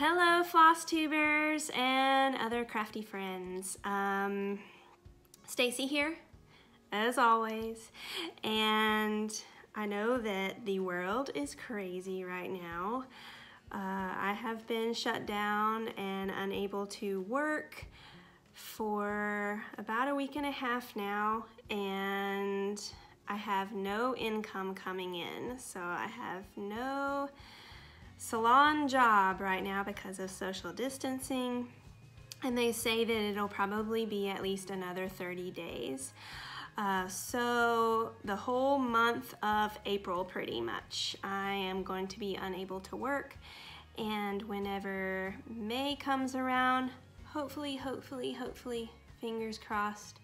Hello FlossTubers and other crafty friends. Stacy here, as always, and I know that the world is crazy right now. I have been shut down and unable to work for about a week and a half now, and I have no income coming in, so I have no salon job right now because of social distancing, and they say that it'll probably be at least another 30 days. So the whole month of April pretty much I am going to be unable to work, and whenever May comes around, hopefully, fingers crossed,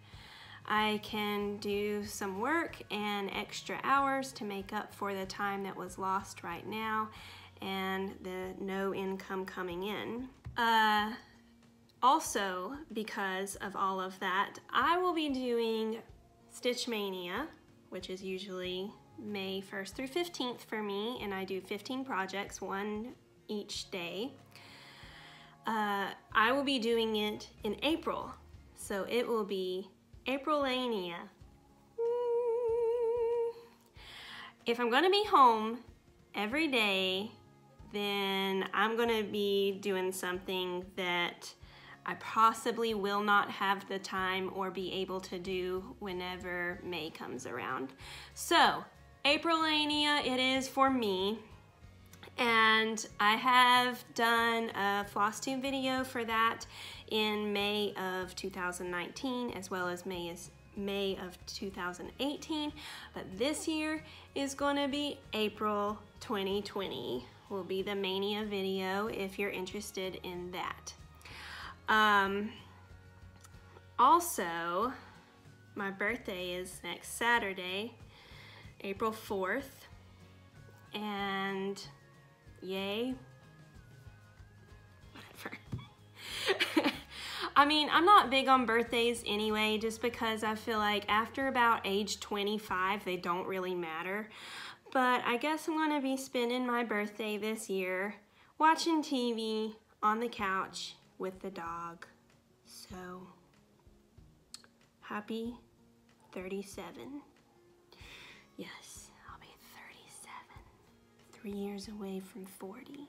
I can do some work and extra hours to make up for the time that was lost right now and the no income coming in. Also, because of all of that, I will be doing Stitch Maynia, which is usually May 1st through 15th for me, and I do 15 projects, one each day. I will be doing it in April, so it will be April-ania. If I'm gonna be home every day, then I'm gonna be doing something that I possibly will not have the time or be able to do whenever May comes around. So, April-ania it is for me, and I have done a FlossTube video for that in May of 2019 as well as May of 2018, but this year is gonna be April 2020 will be the Mania video if you're interested in that. Also, my birthday is next Saturday, April 4th, and yay, whatever. I mean, I'm not big on birthdays anyway, just because I feel like after about age 25, they don't really matter. But I guess I'm gonna be spending my birthday this year watching TV on the couch with the dog. So, happy 37. Yes, I'll be 37. 3 years away from 40.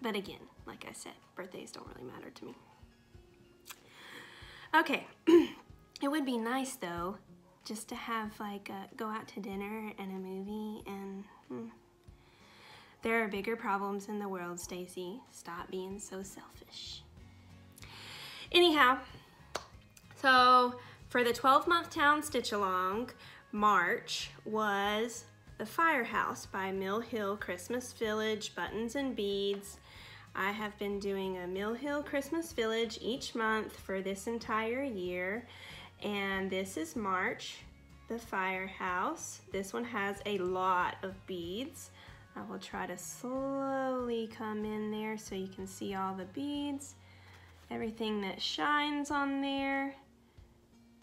But again, like I said, birthdays don't really matter to me. Okay, it would be nice though, just to have like go out to dinner and a movie, and there are bigger problems in the world, Stacy. Stop being so selfish. Anyhow, so for the 12-month town stitch along, March was the Firehouse by Hill Christmas Village Buttons and Beads. I have been doing a Hill Christmas Village each month for this entire year, and this is March, the Firehouse. This one has a lot of beads. I will try to slowly come in there so you can see all the beads. Everything that shines on there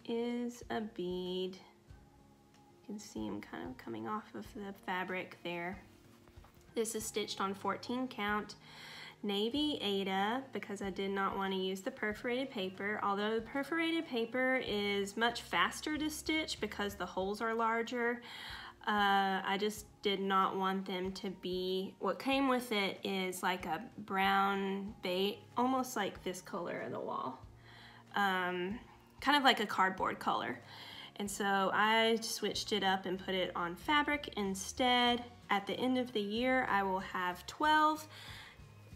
is a bead. You can see them kind of coming off of the fabric there. This is stitched on 14 count navy Aida because I did not want to use the perforated paper, although the perforated paper is much faster to stitch because the holes are larger. I just did not want them to be, what came with it is like a brown beige, almost like this color of the wall, kind of like a cardboard color. And so I switched it up and put it on fabric instead. At the end of the year, I will have 12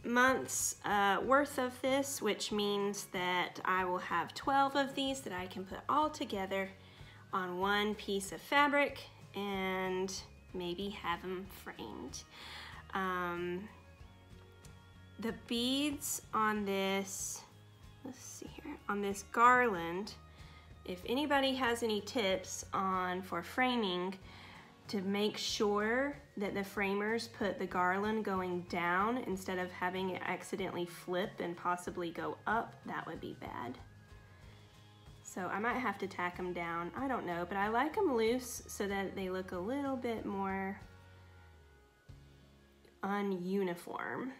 months worth of this, which means that I will have 12 of these that I can put all together on one piece of fabric and maybe have them framed. The beads on this, let's see here, on this garland, if anybody has any tips on for framing to make sure that the framers put the garland going down instead of having it accidentally flip and possibly go up, that would be bad. So I might have to tack them down, I don't know, but I like them loose so that they look a little bit more ununiform.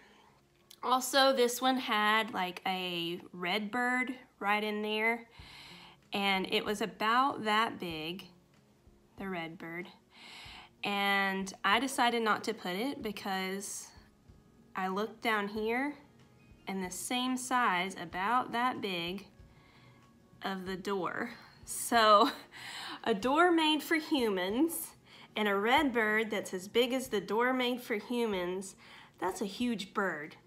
Also, this one had like a red bird right in there, and it was about that big, the red bird. And I decided not to put it because I looked down here and the same size, about that big, of the door. So a door made for humans and a red bird that's as big as the door made for humans, that's a huge bird.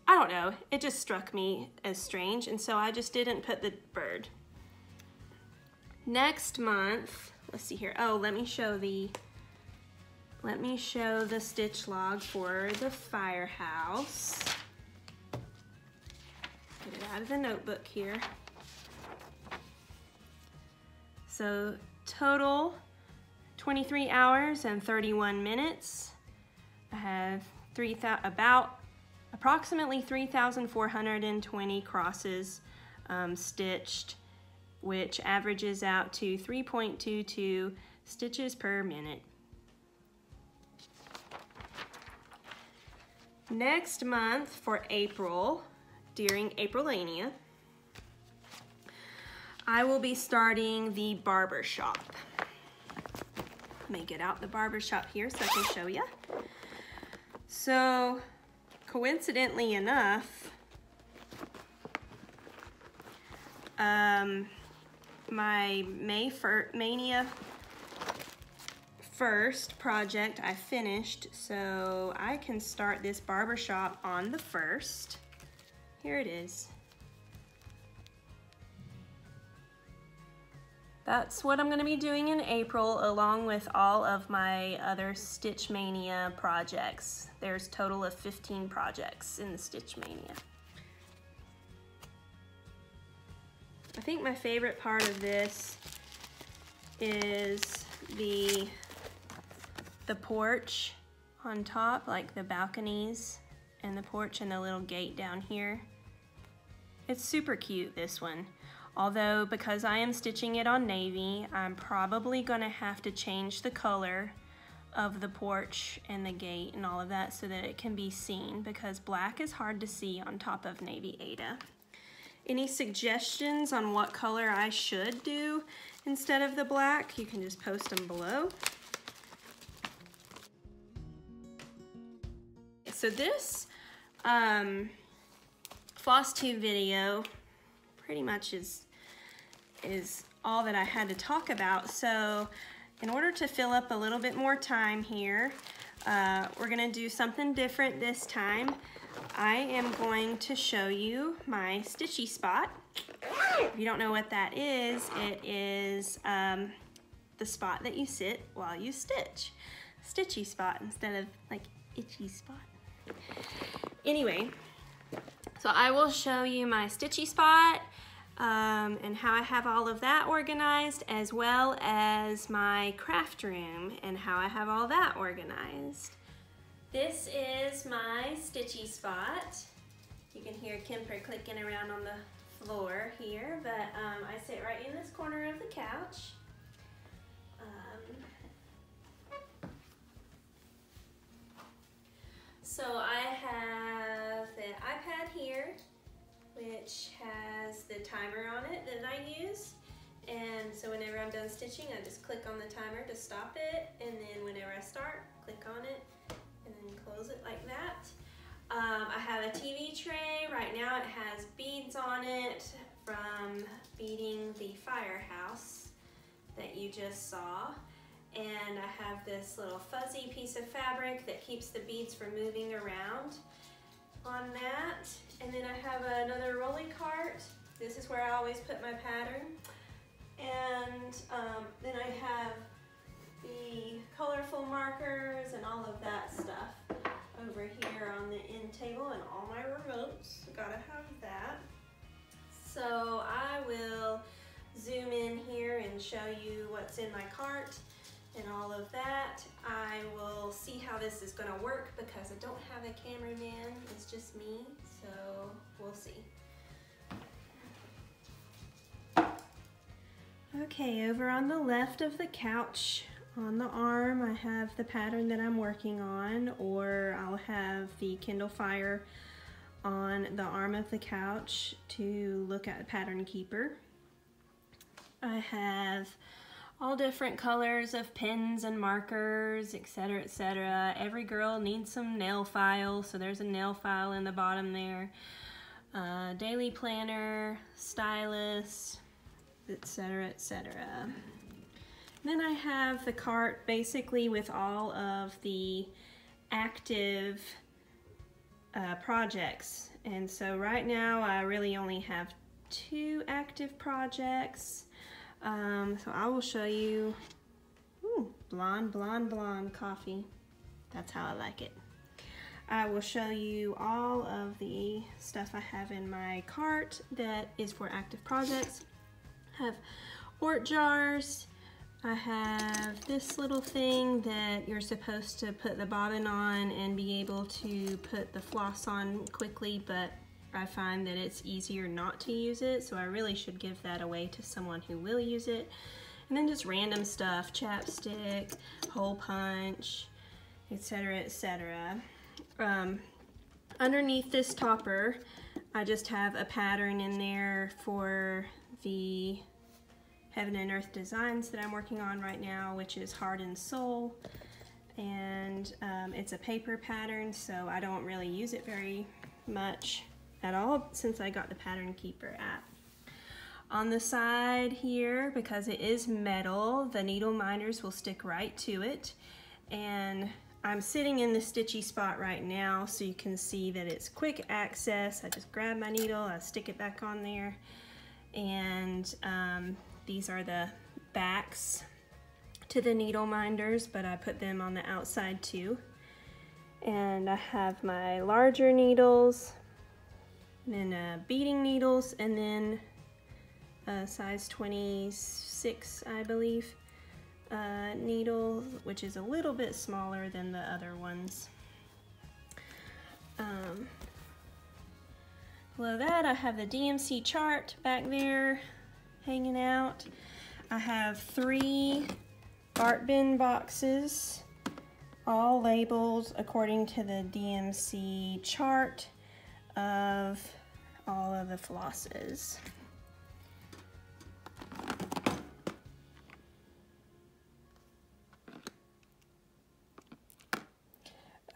I don't know, it just struck me as strange, and so I just didn't put the bird. Next month, let's see here. Oh, let me show the stitch log for the firehouse. Get it out of the notebook here. So total 23 hours and 31 minutes. I have approximately 3,420 crosses stitched, which averages out to 3.22 stitches per minute. Next month for April, during Aprilania, I will be starting the Barber Shop. Let me get out the Barber Shop here so I can show you. So, coincidentally enough, my Maynia first project I finished, so I can start this barber shop on the 1st. Here it is. That's what I'm going to be doing in April, along with all of my other Stitch Maynia projects. There's a total of 15 projects in the Stitch Maynia. I think my favorite part of this is the porch on top, like the balconies and the porch and the little gate down here. It's super cute, this one. Although, because I am stitching it on navy, I'm probably gonna have to change the color of the porch and the gate and all of that so that it can be seen, because black is hard to see on top of navy Aida. Any suggestions on what color I should do instead of the black, you can just post them below. So this FlossTube video pretty much is all that I had to talk about. So in order to fill up a little bit more time here, we're gonna do something different this time. I am going to show you my stitchy spot. If you don't know what that is, it is the spot that you sit while you stitch. Stitchy spot instead of like itchy spot. Anyway, so I will show you my stitchy spot and how I have all of that organized, as well as my craft room and how I have all that organized. This is my stitchy spot. You can hear Kemper clicking around on the floor here, but I sit right in this corner of the couch. So I have the iPad here, which has the timer on it that I use. And so whenever I'm done stitching, I just click on the timer to stop it. And then whenever I start, click on it and then close it like that. I have a TV tray. Right now it has beads on it from beading the firehouse that you just saw. And I have this little fuzzy piece of fabric that keeps the beads from moving around on that. And then I have another rolly cart. This is where I always put my pattern. And then I have the colorful markers and all of that stuff over here on the end table, and all my remotes. Gotta have that. So I will zoom in here and show you what's in my cart and all of that. I will see how this is gonna work because I don't have a cameraman, it's just me, so we'll see. Okay, over on the left of the couch, on the arm, I have the pattern that I'm working on, or I'll have the Kindle Fire on the arm of the couch to look at the pattern keeper. I have all different colors of pens and markers, etc., etc. Every girl needs some nail files, so there's a nail file in the bottom there. Daily planner, stylus, etc., etc. Then I have the cart basically with all of the active projects. And so right now I really only have 2 active projects. So I will show you, blonde, blonde, blonde coffee. That's how I like it. I will show you all of the stuff I have in my cart that is for active projects. I have quart jars. I have this little thing that you're supposed to put the bobbin on and be able to put the floss on quickly, but I find that it's easier not to use it, so I really should give that away to someone who will use it. And then just random stuff, chapstick, hole punch, etc., etc. Underneath this topper, I just have a pattern in there for the Heaven and Earth designs that I'm working on right now, which is Heart and Soul. And it's a paper pattern, so I don't really use it very much at all since I got the Pattern Keeper app. On the side here, because it is metal, the needle minders will stick right to it. And I'm sitting in the stitchy spot right now, so you can see that it's quick access. I just grab my needle, I stick it back on there, and these are the backs to the needle minders, but I put them on the outside too. And I have my larger needles, and then beading needles, and then size 26, I believe, needle, which is a little bit smaller than the other ones. Below that, I have the DMC chart back there hanging out. I have 3 art bin boxes, all labeled according to the DMC chart of all of the flosses.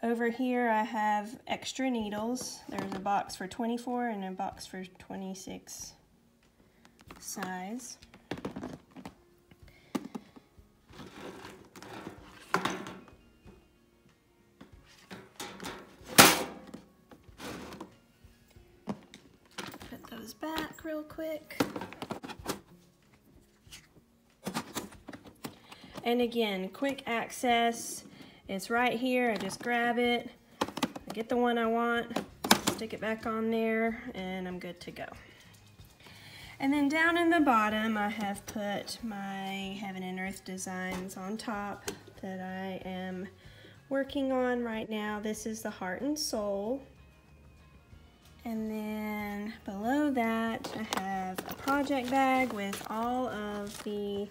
Over here I have extra needles. There's a box for 24 and a box for 26 size. Put those back real quick. And again, quick access. It's right here. I just grab it, I get the one I want, stick it back on there, and I'm good to go. And then down in the bottom, I have put my Heaven and Earth designs on top that I am working on right now. This is the Heart and Soul. And then below that, I have a project bag with all of the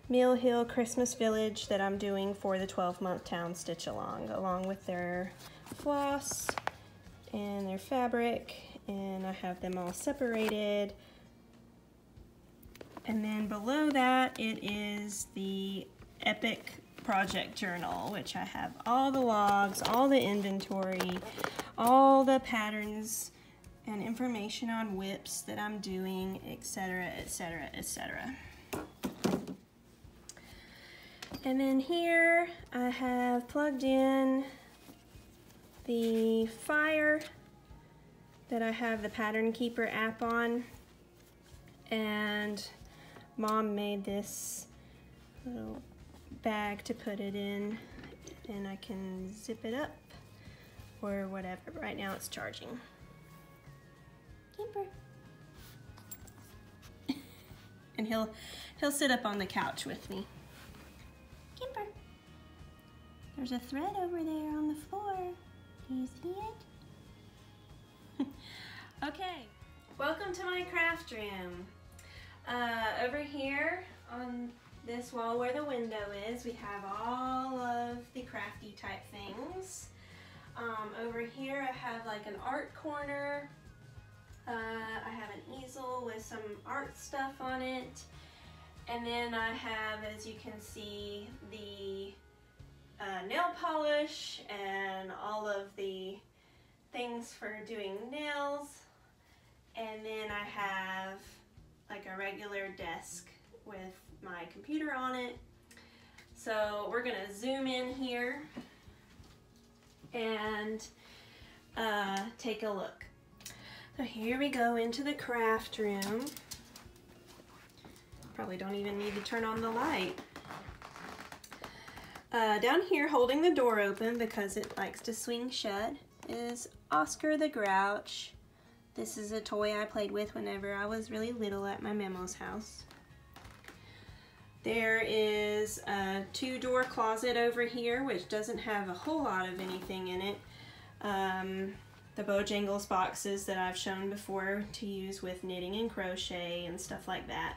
Hill Christmas Village that I'm doing for the 12-month town stitch along with their floss and their fabric, and I have them all separated. And then below that, it is the Epic Project Journal, which I have all the logs, all the inventory, all the patterns and information on whips that I'm doing, etc., etc., etc. And then here I have plugged in the Fire that I have the Pattern Keeper app on, and Mom made this little bag to put it in, and I can zip it up or whatever. Right now it's charging. Kimber. And he'll sit up on the couch with me. Kimber. There's a thread over there on the floor. Do you see it? Okay, welcome to my craft room. Over here on this wall where the window is, we have all of the crafty type things. Over here I have like an art corner. I have an easel with some art stuff on it. And then I have, as you can see, the nail polish and all of the things for doing nails. And then I have like a regular desk with my computer on it. So we're gonna zoom in here and take a look. So here we go into the craft room. Probably don't even need to turn on the light. Down here holding the door open because it likes to swing shut is Oscar the Grouch. This is a toy I played with whenever I was really little at my Memo's house. There is a 2-door closet over here which doesn't have a whole lot of anything in it. The Bojangles boxes that I've shown before to use with knitting and crochet and stuff like that.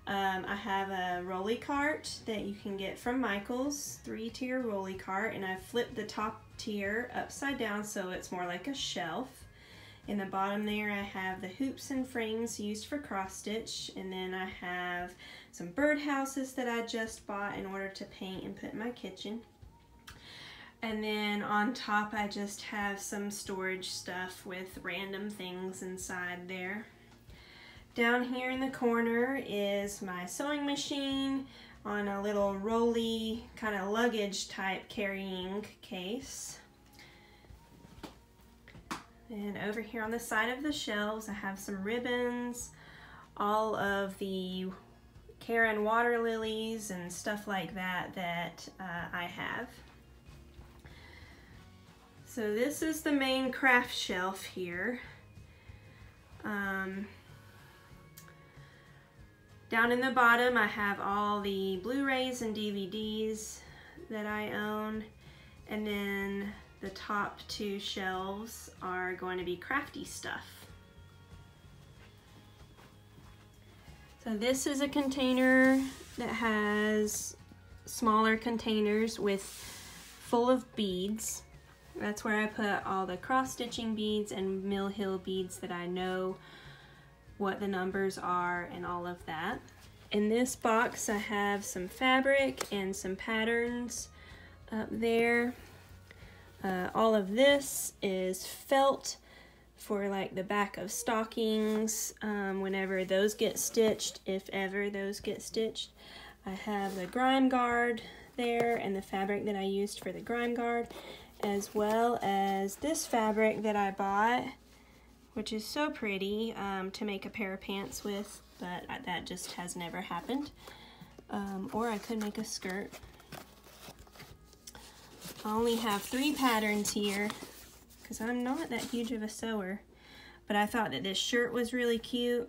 I have a rolly cart that you can get from Michael's, 3-tier rolly cart, and I've flipped the top tier upside down so it's more like a shelf. In the bottom there I have the hoops and frames used for cross stitch, and then I have some birdhouses that I just bought in order to paint and put in my kitchen. And then on top I just have some storage stuff with random things inside there. Down here in the corner is my sewing machine on a little rolly kind of luggage type carrying case. And over here on the side of the shelves I have some ribbons, all of the Karen water lilies and stuff like that that I have. So this is the main craft shelf here. Down in the bottom I have all the Blu-rays and DVDs that I own, and then the top 2 shelves are going to be crafty stuff. So this is a container that has smaller containers with full of beads. That's where I put all the cross-stitching beads and Mill Hill beads that I know what the numbers are and all of that. In this box I have some fabric and some patterns up there. All of this is felt for like the back of stockings whenever those get stitched, if ever those get stitched. I have the grime guard there and the fabric that I used for the grime guard, as well as this fabric that I bought, which is so pretty to make a pair of pants with, but that just has never happened. Or I could make a skirt. I only have 3 patterns here because I'm not that huge of a sewer, but I thought that this shirt was really cute.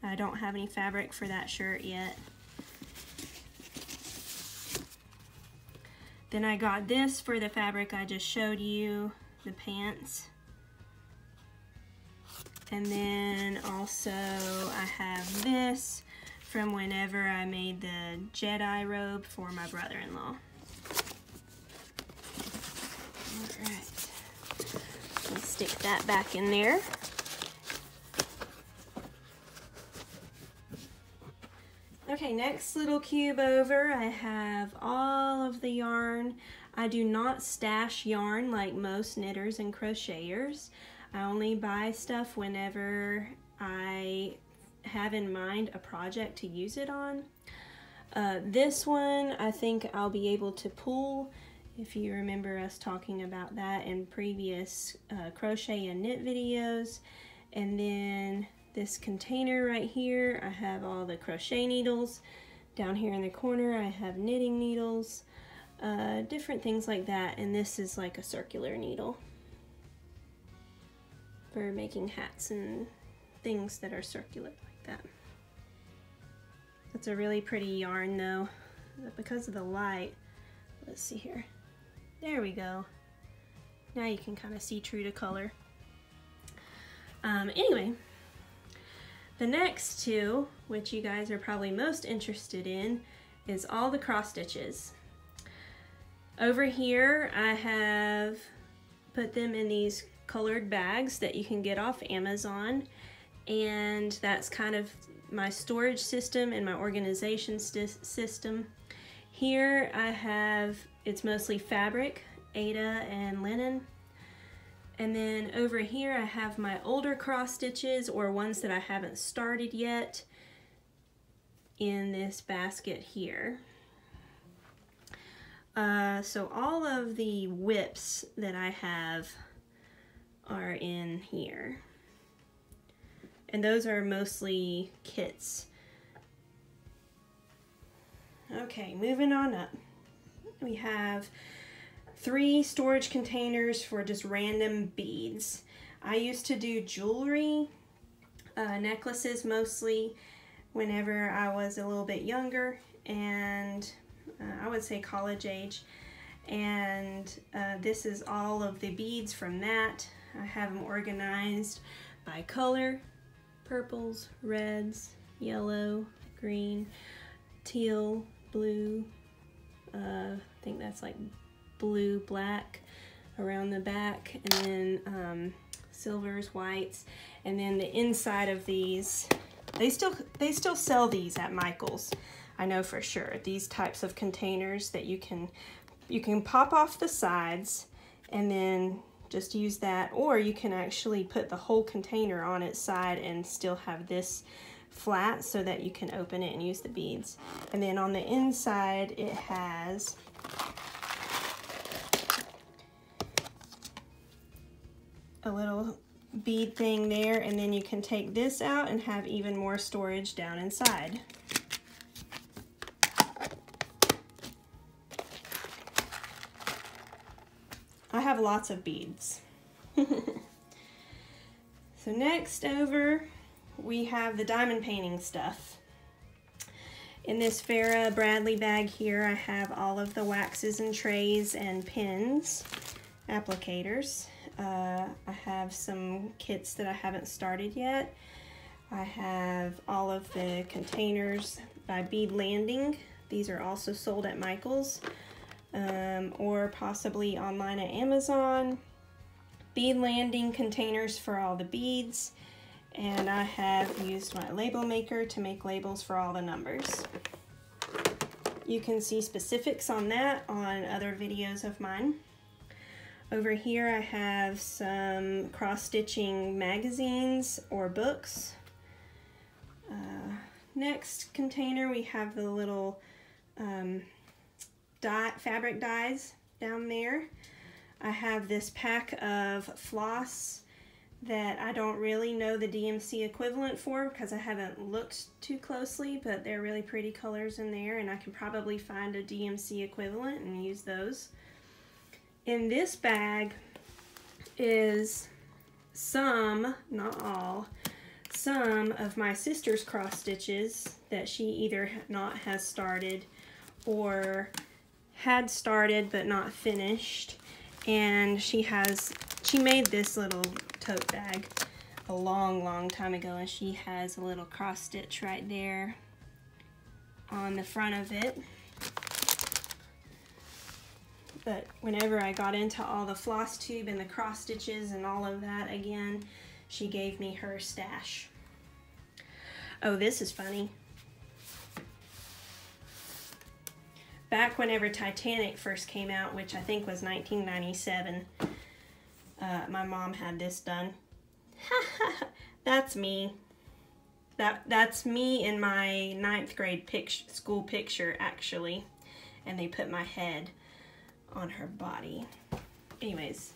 I don't have any fabric for that shirt yet. Then I got this for the fabric I just showed you, the pants. And then also I have this from whenever I made the Jedi robe for my brother-in-law. Alright, let's stick that back in there. Okay, next little cube over, I have all of the yarn. I do not stash yarn like most knitters and crocheters. I only buy stuff whenever I have in mind a project to use it on. This one I think I'll be able to pull, if you remember us talking about that in previous crochet and knit videos. And then this container right here, I have all the crochet needles. Down here in the corner I have knitting needles, different things like that. And this is like a circular needle for making hats and things that are circular like that. It's a really pretty yarn though, because of the light. Let's see here. There we go. Now you can kind of see true to color. Anyway, the next 2, which you guys are probably most interested in, is all the cross stitches. Over here I have put them in these colored bags that you can get off Amazon, and that's kind of my storage system and my organization system. Here I have, it's mostly fabric, Aida and linen. And then over here I have my older cross stitches or ones that I haven't started yet in this basket here. So all of the whips that I have are in here. And those are mostly kits. Okay, moving on up. We have 3 storage containers for just random beads. I used to do jewelry, necklaces mostly, whenever I was a little bit younger, and I would say college age. And this is all of the beads from that. I have them organized by color: purples, reds, yellow, green, teal, blue, I think that's like blue, black around the back, and then silvers, whites, and then the inside of these, they still sell these at Michael's, I know for sure. These types of containers that you can pop off the sides and then just use that, or you can actually put the whole container on its side and still have this flat so that you can open it and use the beads. And then on the inside it has a little bead thing there, and then you can take this out and have even more storage down inside. I have lots of beads. So next over we have the diamond painting stuff. In this Farrah Bradley bag here I have all of the waxes and trays and pins, applicators. I have some kits that I haven't started yet. I have all of the containers by Bead Landing. These are also sold at Michael's, or possibly online at Amazon. Bead Landing containers for all the beads, and I have used my label maker to make labels for all the numbers. You can see specifics on that on other videos of mine. Over here I have some cross-stitching magazines or books. Next container we have the little fabric dies down there. I have this pack of floss that I don't really know the DMC equivalent for because I haven't looked too closely, but they're really pretty colors in there, and I can probably find a DMC equivalent and use those. In this bag is some, not all, some of my sister's cross stitches that she either not has started or had started but not finished. And she made this little tote bag a long time ago, and she has a little cross stitch right there on the front of it. But whenever I got into all the FlossTube and the cross stitches and all of that again, she gave me her stash. Oh, this is funny. Back whenever Titanic first came out, which I think was 1997, my mom had this done. That's me. That's me in my 9th grade school picture, actually. And they put my head on her body. Anyways,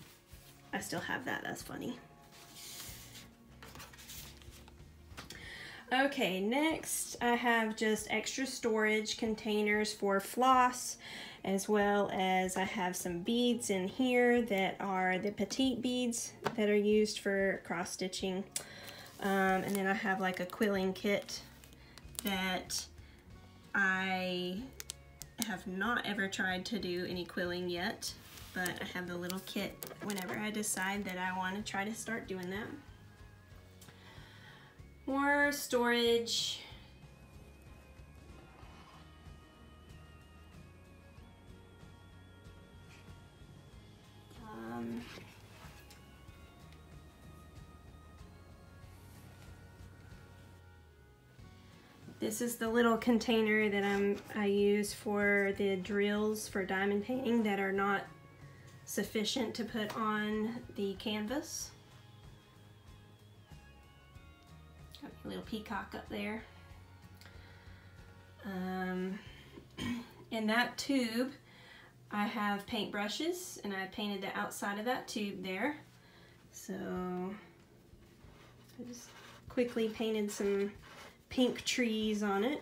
I still have that. That's funny. Okay, next I have just extra storage containers for floss, as well as I have some beads in here that are the petite beads that are used for cross stitching. And then I have like a quilling kit that I have not ever tried to do any quilling yet, but I have the little kit whenever I decide that I want to try to start doing that. More storage. This is the little container that I use for the drills for diamond painting that are not sufficient to put on the canvas. Got a little peacock up there. In that tube I have paint brushes, and I painted the outside of that tube there. So I just quickly painted some pink trees on it.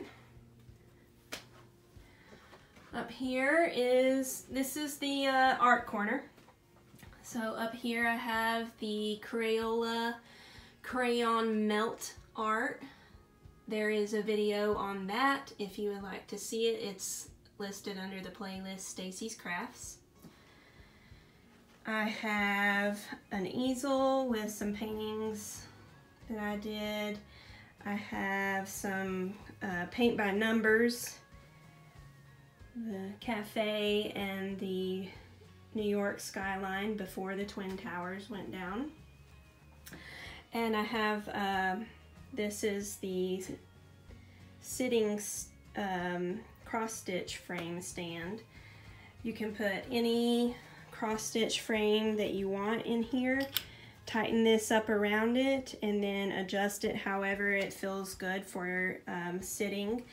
Up here this is the art corner. So up here I have the Crayola crayon melt art. There is a video on that if you would like to see it. It's listed under the playlist Stacy's Crafts. I have an easel with some paintings that I did. I have some paint by numbers, the cafe and the New York skyline before the Twin Towers went down. And I have, this is the sitting cross stitch frame stand. You can put any cross stitch frame that you want in here. Tighten this up around it and then adjust it however it feels good for sitting.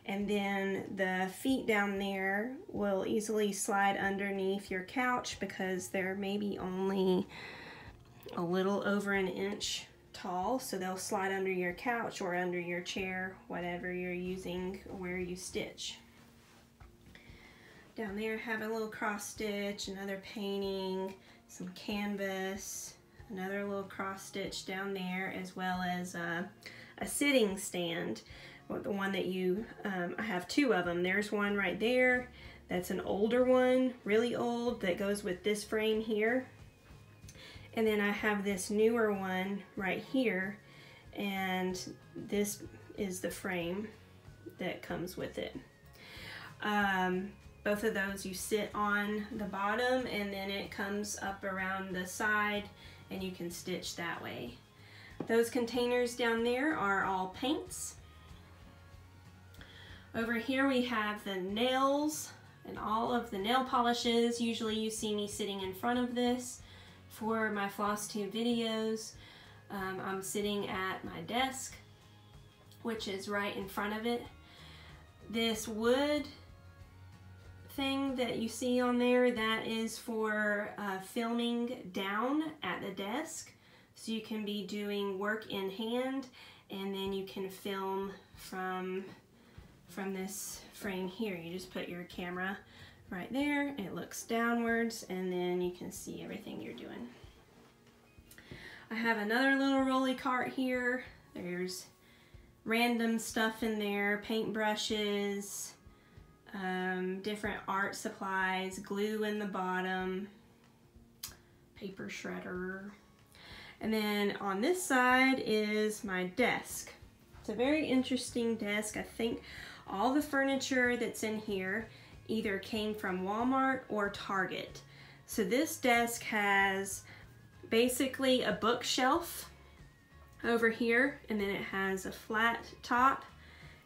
And then the feet down there will easily slide underneath your couch because they're maybe only a little over an inch tall, so they'll slide under your couch or under your chair, whatever you're using where you stitch. Down there I have a little cross stitch, another painting, some canvas, another little cross stitch down there, as well as a sitting stand. The one that I have two of them. There's one right there that's an older one, really old, that goes with this frame here. And then I have this newer one right here, and this is the frame that comes with it. Both of those you sit on the bottom, and then it comes up around the side and you can stitch that way. Those containers down there are all paints. Over here we have the nails and all of the nail polishes. Usually you see me sitting in front of this for my FlossTube videos. I'm sitting at my desk, which is right in front of it. This wood thing that you see on there, that is for filming down at the desk. So you can be doing work in hand and then you can film from this frame here. You just put your camera right there, it looks downwards, and then you can see everything you're doing. I have another little rolly cart here. There's random stuff in there, paint brushes, different art supplies, glue in the bottom, paper shredder. And then on this side is my desk. It's a very interesting desk. I think all the furniture that's in here either came from Walmart or Target. So this desk has basically a bookshelf over here, and then it has a flat top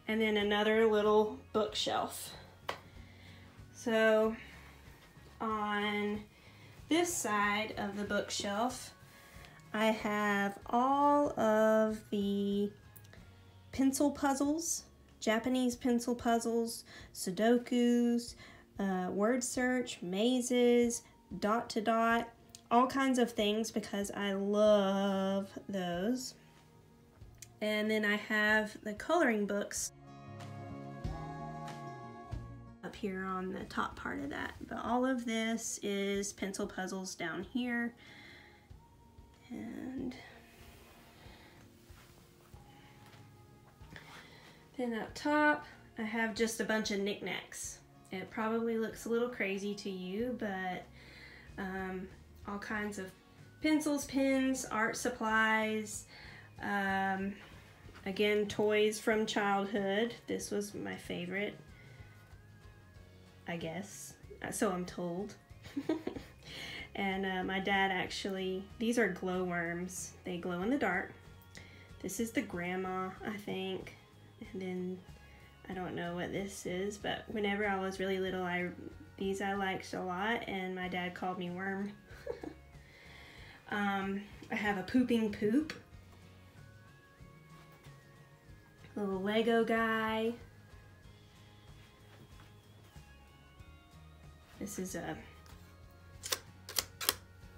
and then another little bookshelf. So on this side of the bookshelf I have all of the pencil puzzles, Japanese pencil puzzles, Sudokus, word search, mazes, dot to dot, all kinds of things because I love those. And then I have the coloring books up here on the top part of that. But all of this is pencil puzzles down here. And then up top, I have just a bunch of knickknacks. It probably looks a little crazy to you, but all kinds of pencils, pens, art supplies, again, toys from childhood. This was my favorite, I guess, so I'm told. And my dad actually, these are glowworms. They glow in the dark. This is the grandma, I think. And then I don't know what this is, but whenever I was really little, these I liked a lot, and my dad called me Worm. I have a pooping poop. Little Lego guy. This is a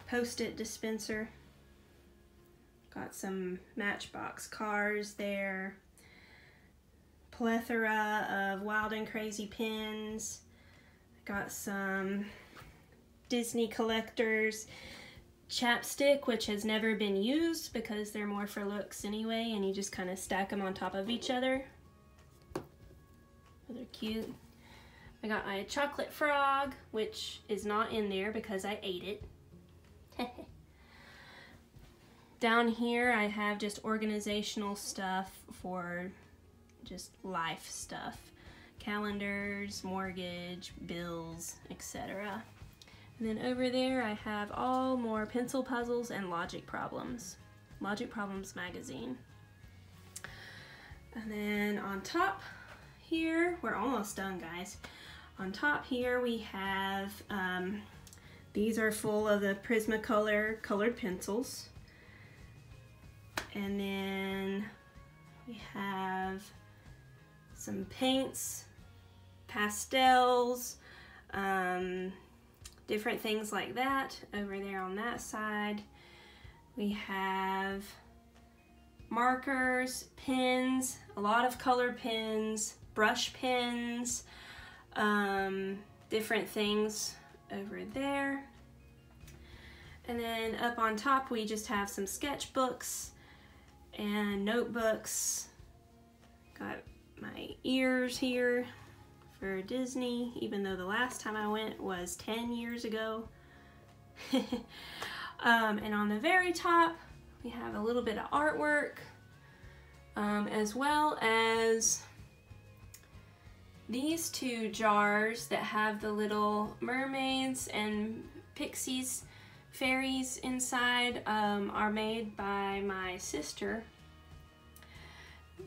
Post-it dispenser. Got some Matchbox cars there. Plethora of Wild and Crazy pins. Got some Disney Collectors chapstick, which has never been used because they're more for looks anyway, and you just kind of stack them on top of each other. They're cute. I got my chocolate frog, which is not in there because I ate it. Down here I have just organizational stuff for just life stuff. Calendars, mortgage, bills, etc. And then over there I have all more pencil puzzles and logic problems. Logic Problems magazine. And then on top here, we're almost done, guys. On top here we have, these are full of the Prismacolor colored pencils. And then we have some paints, pastels, different things like that over there on that side. We have markers, pens, a lot of colored pens, brush pens, different things over there. And then up on top we just have some sketchbooks and notebooks. Got my ears here for Disney, even though the last time I went was 10 years ago. And on the very top we have a little bit of artwork, as well as these two jars that have the little mermaids and pixies, fairies inside, are made by my sister.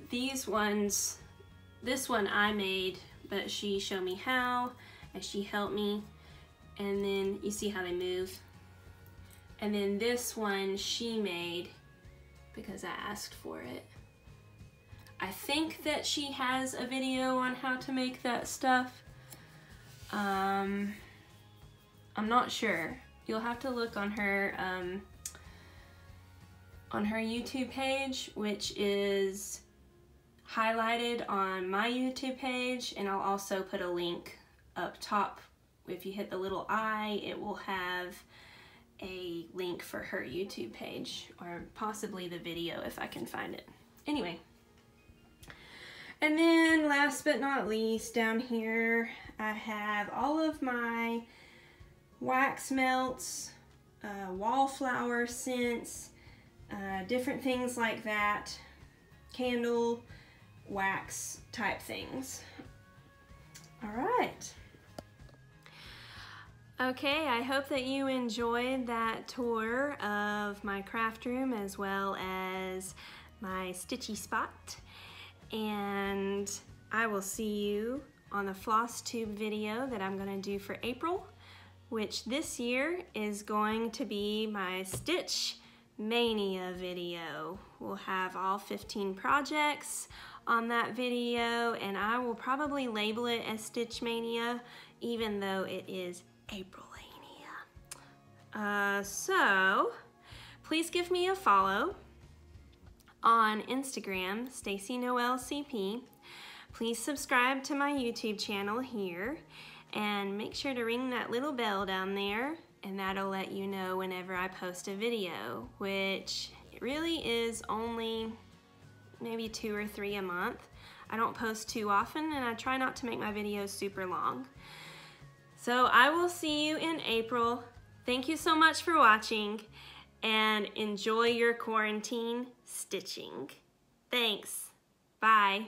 These ones, this one I made, but she showed me how, and she helped me. And then you see how they move. And then this one she made because I asked for it. I think that she has a video on how to make that stuff. I'm not sure. You'll have to look on her YouTube page, which is highlighted on my YouTube page, and I'll also put a link up top. If you hit the little I, it will have a link for her YouTube page, or possibly the video if I can find it. Anyway. And then last but not least, down here I have all of my wax melts, wallflower scents, different things like that, candle, wax type things. All right. Okay, I hope that you enjoyed that tour of my craft room as well as my stitchy spot. And I will see you on the FlossTube video that I'm going to do for April, which this year is going to be my Stitch Maynia video. We'll have all 15 projects on that video, and I will probably label it as Stitch Maynia, even though it is April-ania. So please give me a follow on Instagram, Stacy Noel CP. Please subscribe to my YouTube channel here, and make sure to ring that little bell down there, and that'll let you know whenever I post a video, which really is only maybe 2 or 3 a month. I don't post too often, and I try not to make my videos super long. So I will see you in April. Thank you so much for watching, and enjoy your quarantine stitching. Thanks. Bye.